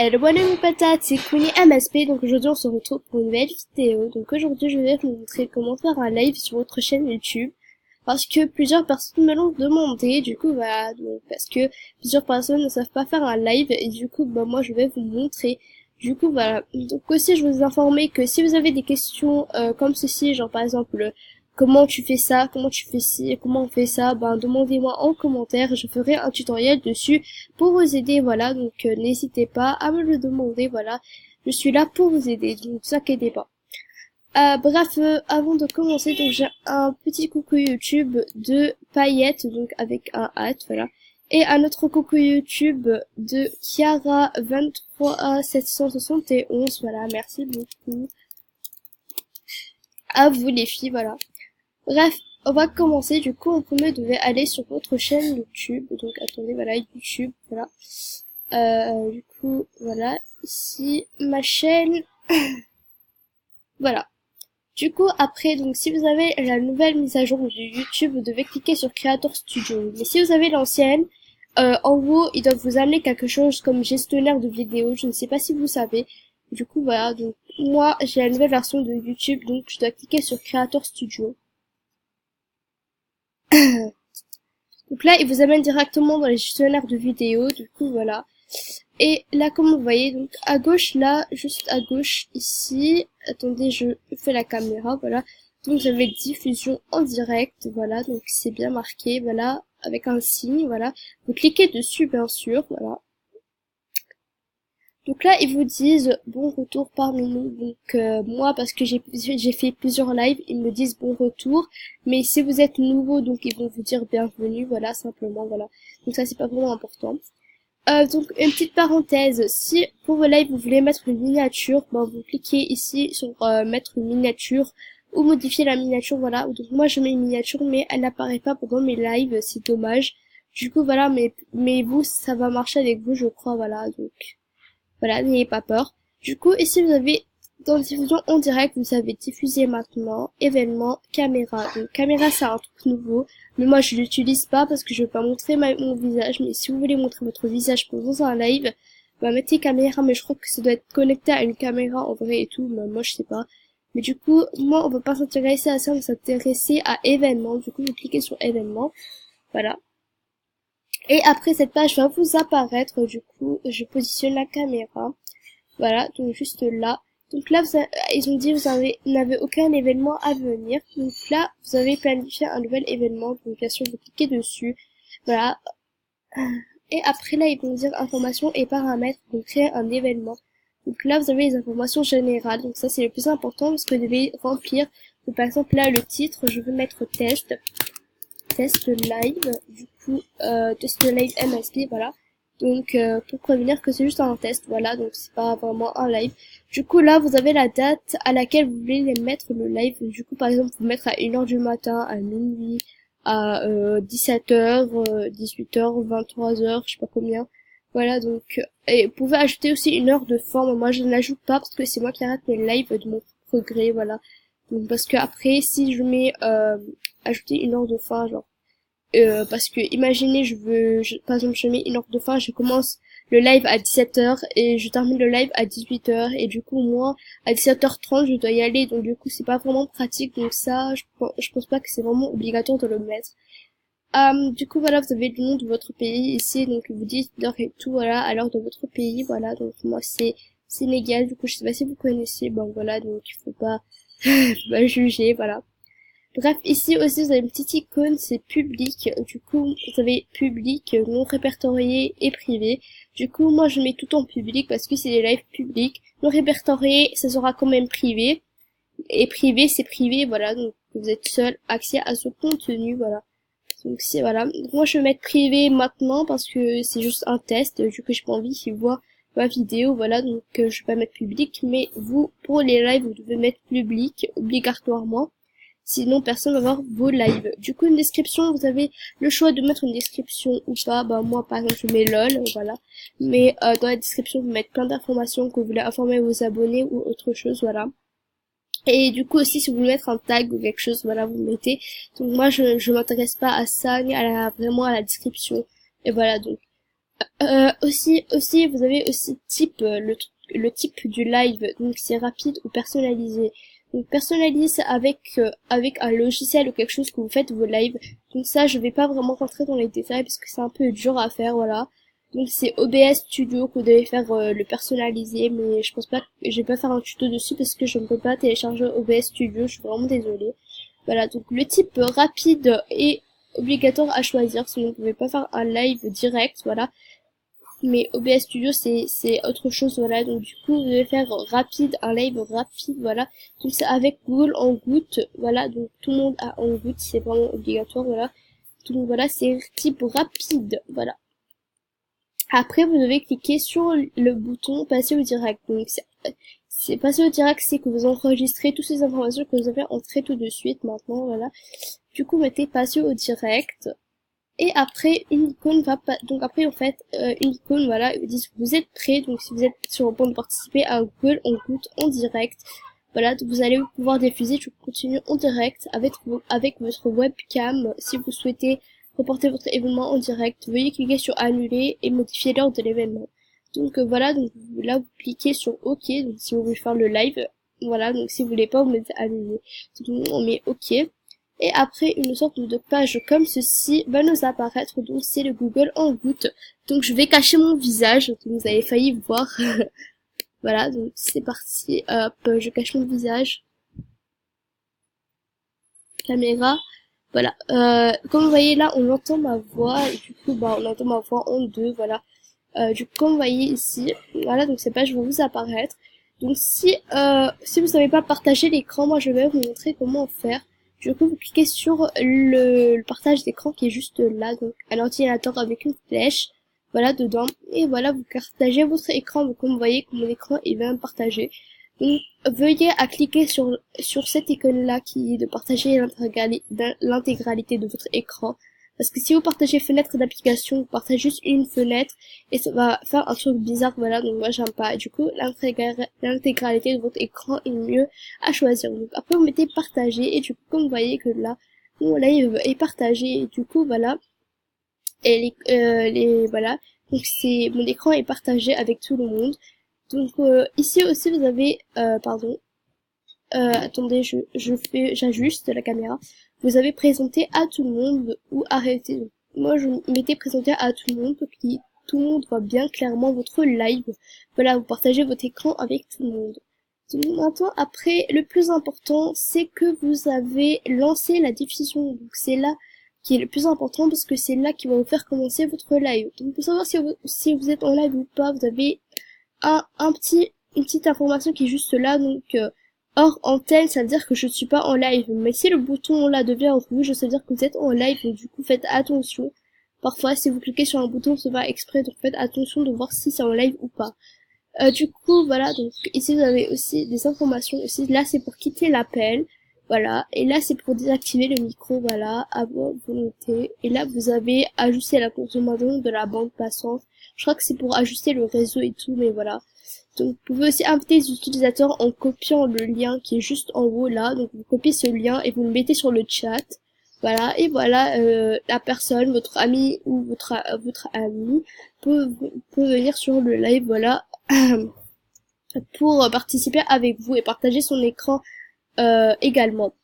Hello, bonhomme mes patates, c'est Queenie MSP, donc aujourd'hui on se retrouve pour une nouvelle vidéo. Donc aujourd'hui je vais vous montrer comment faire un live sur votre chaîne YouTube, parce que plusieurs personnes me l'ont demandé, du coup voilà, donc, parce que plusieurs personnes ne savent pas faire un live, et du coup bah moi je vais vous montrer. Du coup voilà, donc aussi je vous informer que si vous avez des questions comme ceci, genre par exemple comment tu fais ça, comment tu fais ci, comment on fait ça, ben demandez-moi en commentaire, je ferai un tutoriel dessus pour vous aider, voilà, donc n'hésitez pas à me le demander, voilà, je suis là pour vous aider, donc ne vous inquiétez pas. Bref, avant de commencer, donc j'ai un petit coucou YouTube de Paillettes, donc avec un hâte, voilà, et un autre coucou YouTube de Chiara23771, voilà, merci beaucoup à vous les filles, voilà. Bref, on va commencer. Du coup, en premier, vous devez aller sur votre chaîne YouTube. Donc, attendez, voilà, YouTube, voilà. Du coup, voilà, ici, ma chaîne. Voilà. Du coup, après, donc, si vous avez la nouvelle mise à jour de YouTube, vous devez cliquer sur Creator Studio. Mais si vous avez l'ancienne, en haut, il doit vous amener quelque chose comme gestionnaire de vidéos. Je ne sais pas si vous savez. Du coup, voilà. Donc, moi, j'ai la nouvelle version de YouTube, donc je dois cliquer sur Creator Studio. Donc là, il vous amène directement dans les gestionnaires de vidéos, du coup, voilà. Et là, comme vous voyez, donc à gauche, là, juste à gauche, ici, attendez, je fais la caméra, voilà. Donc vous avez diffusion en direct, voilà, donc c'est bien marqué, voilà, avec un signe, voilà. Vous cliquez dessus, bien sûr, voilà. Donc là, ils vous disent bon retour parmi nous. Donc moi, parce que j'ai fait plusieurs lives, ils me disent bon retour. Mais si vous êtes nouveau, donc ils vont vous dire bienvenue, voilà, simplement, voilà. Donc ça, c'est pas vraiment important. Donc une petite parenthèse, si pour vos lives vous voulez mettre une miniature, ben vous cliquez ici sur mettre une miniature ou modifier la miniature, voilà. Donc moi je mets une miniature, mais elle n'apparaît pas pendant mes lives, c'est dommage. Du coup voilà, mais vous ça va marcher avec vous, je crois, voilà. Donc voilà, n'ayez pas peur. Du coup, ici, vous avez, dans la diffusion en direct, vous avez diffuser maintenant, événement, caméra. Donc, caméra, c'est un truc nouveau. Mais moi, je l'utilise pas parce que je veux pas montrer mon visage. Mais si vous voulez montrer votre visage pendant un live, bah, mettez caméra. Mais je crois que ça doit être connecté à une caméra en vrai et tout. Mais moi, je sais pas. Mais du coup, moi, on va pas s'intéresser à ça. On va s'intéresser à événement. Du coup, vous cliquez sur événement. Voilà. Et après cette page va vous apparaître, du coup, je positionne la caméra. Voilà, donc juste là. Donc là, ils ont dit vous n'avez aucun événement à venir. Donc là, vous avez planifié un nouvel événement. Donc bien sûr, vous cliquez dessus. Voilà. Et après là, ils vont dire informations et paramètres pour créer un événement. Donc là, vous avez les informations générales. Donc ça, c'est le plus important parce que vous devez remplir. Donc, par exemple, là, le titre, je veux mettre test live, du coup, test live MSP, voilà. Donc, pour prévenir que c'est juste un test, voilà, donc c'est pas vraiment un live. Du coup, là, vous avez la date à laquelle vous voulez mettre le live. Du coup, par exemple, vous mettre à 1h du matin, à minuit, à 17h, 18h, 23h, je sais pas combien. Voilà, donc, et vous pouvez ajouter aussi une heure de forme. Moi, je ne l'ajoute pas parce que c'est moi qui arrête mes lives de mon propre gré, voilà. Donc, parce que après, si je mets, ajouter une heure de fin, genre, parce que imaginez par exemple je mets une heure de fin, je commence le live à 17h et je termine le live à 18h et du coup moi à 17h30 je dois y aller, donc du coup c'est pas vraiment pratique, donc ça je pense pas que c'est vraiment obligatoire de le mettre. Du coup voilà, vous avez le nom de votre pays ici, donc vous dites l'heure et tout, voilà, à l'heure de votre pays, voilà, donc moi c'est Sénégal, du coup je sais pas si vous connaissez, bon voilà, donc il faut pas faut pas juger, voilà. Bref, ici aussi vous avez une petite icône, c'est public. Du coup, vous avez public, non répertorié et privé. Du coup, moi je mets tout en public parce que c'est des lives publics. Non répertorié, ça sera quand même privé. Et privé, c'est privé, voilà. Donc vous êtes seul accès à ce contenu, voilà. Donc c'est voilà. Donc, moi je vais mettre privé maintenant parce que c'est juste un test. Du coup, j'ai pas envie qu'ils voient ma vidéo, voilà. Donc je vais pas mettre public, mais vous, pour les lives, vous devez mettre public obligatoirement. Sinon, personne va voir vos lives. Du coup, une description, vous avez le choix de mettre une description ou pas. Bah, moi, par exemple, je mets LOL, voilà. Mais dans la description, vous mettez plein d'informations que vous voulez informer vos abonnés ou autre chose, voilà. Et du coup aussi, si vous voulez mettre un tag ou quelque chose, voilà, vous mettez. Donc moi, je m'intéresse pas à ça, ni à vraiment à la description. Et voilà, donc. Aussi, vous avez aussi type, le type du live, donc c'est rapide ou personnalisé. Donc personnalisé, c'est avec un logiciel ou quelque chose que vous faites vos lives. Donc ça, je vais pas vraiment rentrer dans les détails parce que c'est un peu dur à faire, voilà. Donc c'est OBS Studio que vous devez faire le personnaliser, mais je pense pas, je vais pas faire un tuto dessus parce que je ne peux pas télécharger OBS Studio, je suis vraiment désolée. Voilà, donc le type rapide est obligatoire à choisir, sinon vous ne pouvez pas faire un live direct, voilà. Mais OBS Studio c'est autre chose, voilà. Donc du coup vous devez faire rapide, un live rapide, voilà. Donc c'est avec Google en goutte, voilà. Donc tout le monde a en goutte, c'est vraiment obligatoire, voilà. Donc voilà, c'est type rapide, voilà. Après vous devez cliquer sur le bouton passer au direct. Donc c'est passer au direct, c'est que vous enregistrez toutes ces informations que vous avez entrées tout de suite maintenant, voilà. Du coup mettez passer au direct. Et après, une icône va pas, donc après, en fait, une icône, voilà, ils disent que vous êtes prêt, donc si vous êtes sur le point de participer à Google en Goutte en direct, voilà, donc vous allez pouvoir diffuser, je continue en direct avec votre webcam. Si vous souhaitez reporter votre événement en direct, veuillez cliquer sur annuler et modifier l'heure de l'événement. Donc voilà, donc là vous cliquez sur OK, donc si vous voulez faire le live, voilà, donc si vous voulez pas, vous mettez annuler. Donc on met OK. Et après, une sorte de page comme ceci va nous apparaître, donc c'est le Google en goutte. Donc je vais cacher mon visage, donc vous avez failli voir. Voilà, donc c'est parti, hop, je cache mon visage. Caméra, voilà. Comme vous voyez là, on entend ma voix, et du coup, bah, on entend ma voix en deux, voilà. Du coup, comme vous voyez ici, voilà, donc ces pages vont vous apparaître. Donc si vous savez pas partager l'écran, moi je vais vous montrer comment faire. Du coup, vous cliquez sur le partage d'écran qui est juste là, donc un ordinateur avec une flèche, voilà, dedans. Et voilà, vous partagez votre écran, donc comme vous voyez que mon écran est bien partagé. Donc, veuillez à cliquer sur cette icône-là qui est de partager l'intégralité de votre écran. Parce que si vous partagez fenêtre d'application, vous partagez juste une fenêtre et ça va faire un truc bizarre, voilà, donc moi j'aime pas. Du coup, l'intégralité de votre écran est mieux à choisir. Donc après vous mettez partager et du coup comme vous voyez que là, mon live est partagé et du coup voilà, et voilà, donc c'est mon écran est partagé avec tout le monde. Donc ici aussi vous avez, pardon, attendez, j'ajuste la caméra. Vous avez présenté à tout le monde ou arrêté. Donc, moi, je m'étais présenté à tout le monde pour que tout le monde voit bien clairement votre live. Voilà, vous partagez votre écran avec tout le monde. Donc, maintenant, après, le plus important, c'est que vous avez lancé la diffusion. Donc, c'est là qui est le plus important parce que c'est là qui va vous faire commencer votre live. Donc, pour savoir si vous êtes en live ou pas, vous avez une petite information qui est juste là, donc hors antenne, ça veut dire que je ne suis pas en live. Mais si le bouton là devient rouge, ça veut dire que vous êtes en live, donc du coup faites attention. Parfois, si vous cliquez sur un bouton, ça va exprès, donc faites attention de voir si c'est en live ou pas. Du coup, voilà, donc ici vous avez aussi des informations. Aussi, là c'est pour quitter l'appel, voilà. Et là c'est pour désactiver le micro, voilà, à votre volonté. Et là vous avez ajusté la consommation de la bande passante. Je crois que c'est pour ajuster le réseau et tout, mais voilà. Donc vous pouvez aussi inviter les utilisateurs en copiant le lien qui est juste en haut là. Donc vous copiez ce lien et vous le mettez sur le chat. Voilà, et voilà, la personne, votre ami ou votre ami peut venir sur le live, voilà, pour participer avec vous et partager son écran également.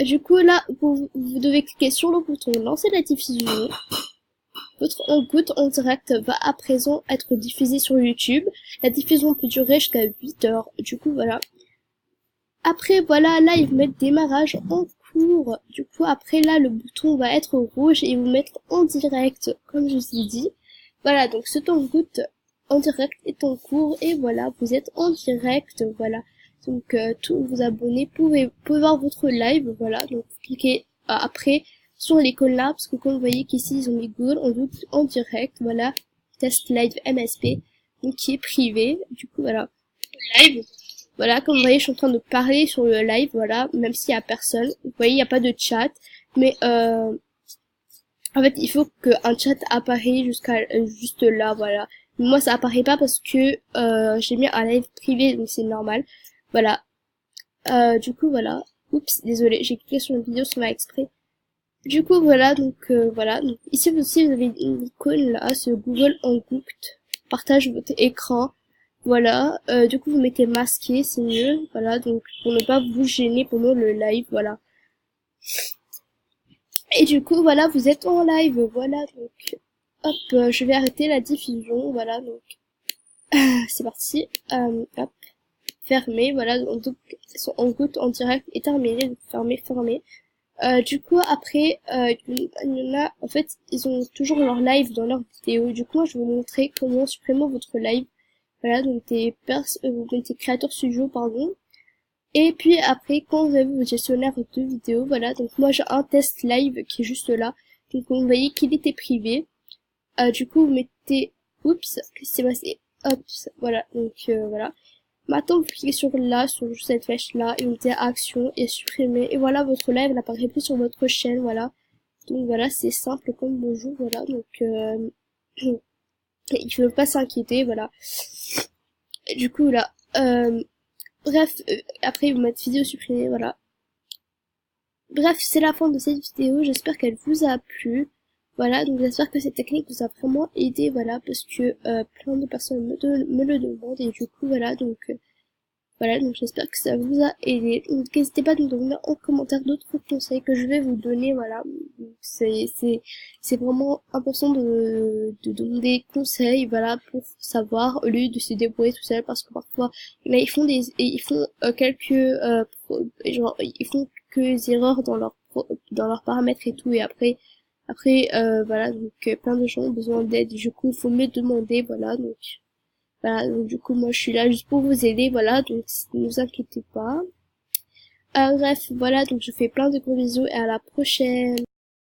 Du coup là, vous devez cliquer sur le bouton lancer la diffusion. Votre en goutte en direct va à présent être diffusé sur YouTube. La diffusion peut durer jusqu'à 8 heures. Du coup, voilà. Après, voilà, là, ils vous mettent démarrage en cours. Du coup, après, là, le bouton va être rouge et vous mettre en direct, comme je vous ai dit. Voilà, donc ce temps goutte en direct est en cours et voilà, vous êtes en direct, voilà. Donc, tous vos abonnés pouvez voir votre live, voilà. Donc, cliquez après sur l'icône là, parce que comme vous voyez qu'ici, ils ont mis Google en direct, voilà. Test live MSP, donc qui est privé. Du coup, voilà. Live. Voilà, comme vous voyez, je suis en train de parler sur le live, voilà, même s'il y a personne. Vous voyez, il n'y a pas de chat, mais en fait, il faut qu'un chat apparaisse juste là, voilà. Mais moi, ça apparaît pas parce que j'ai mis un live privé, donc c'est normal. Voilà. Du coup, voilà. Oups, désolé, j'ai cliqué sur une vidéo sur ma exprès. Du coup, voilà, donc voilà. Donc, ici aussi, vous avez une icône là, ce Google Hangout. Partage votre écran. Voilà. Du coup, vous mettez masqué, c'est mieux. Voilà, donc pour ne pas vous gêner pendant le live, voilà. Et du coup, voilà, vous êtes en live. Voilà, donc hop, je vais arrêter la diffusion. Voilà, donc c'est parti. Hop, fermé. Voilà, donc son Hangout en direct est terminé. Donc, fermé, fermé. Du coup, après, il y en a, en fait, ils ont toujours leur live dans leur vidéo. Du coup, moi, je vais vous montrer comment supprimer votre live. Voilà, donc des créateurs studio, pardon. Et puis après, quand vous avez votre gestionnaire de vidéo, voilà, donc moi j'ai un test live qui est juste là. Donc vous voyez qu'il était privé. Du coup, vous mettez, oups, qu'est-ce qui s'est passé? Hop, voilà, donc voilà. Maintenant, vous cliquez sur là, sur cette flèche là, et vous mettez action et supprimer. Et voilà, votre live n'apparaît plus sur votre chaîne, voilà. Donc voilà, c'est simple comme bonjour, voilà. Donc il faut pas s'inquiéter, voilà. Et du coup là, bref, après vous mettez vidéo supprimée, voilà. Bref, c'est la fin de cette vidéo. J'espère qu'elle vous a plu. Voilà, donc j'espère que cette technique vous a vraiment aidé, voilà, parce que plein de personnes me le demandent et du coup voilà, donc voilà, donc j'espère que ça vous a aidé. Donc n'hésitez pas à nous donner en commentaire d'autres conseils que je vais vous donner, voilà. Donc, c'est vraiment important de donner des conseils, voilà, pour savoir au lieu de se débrouiller tout seul, parce que parfois là ils font quelques genre ils font quelques erreurs dans leurs paramètres et tout, et après voilà, donc plein de gens ont besoin d'aide. Du coup, il faut me demander, voilà, donc voilà, donc du coup, moi, je suis là juste pour vous aider, voilà, donc ne vous inquiétez pas. Bref, voilà, donc je fais plein de gros bisous et à la prochaine.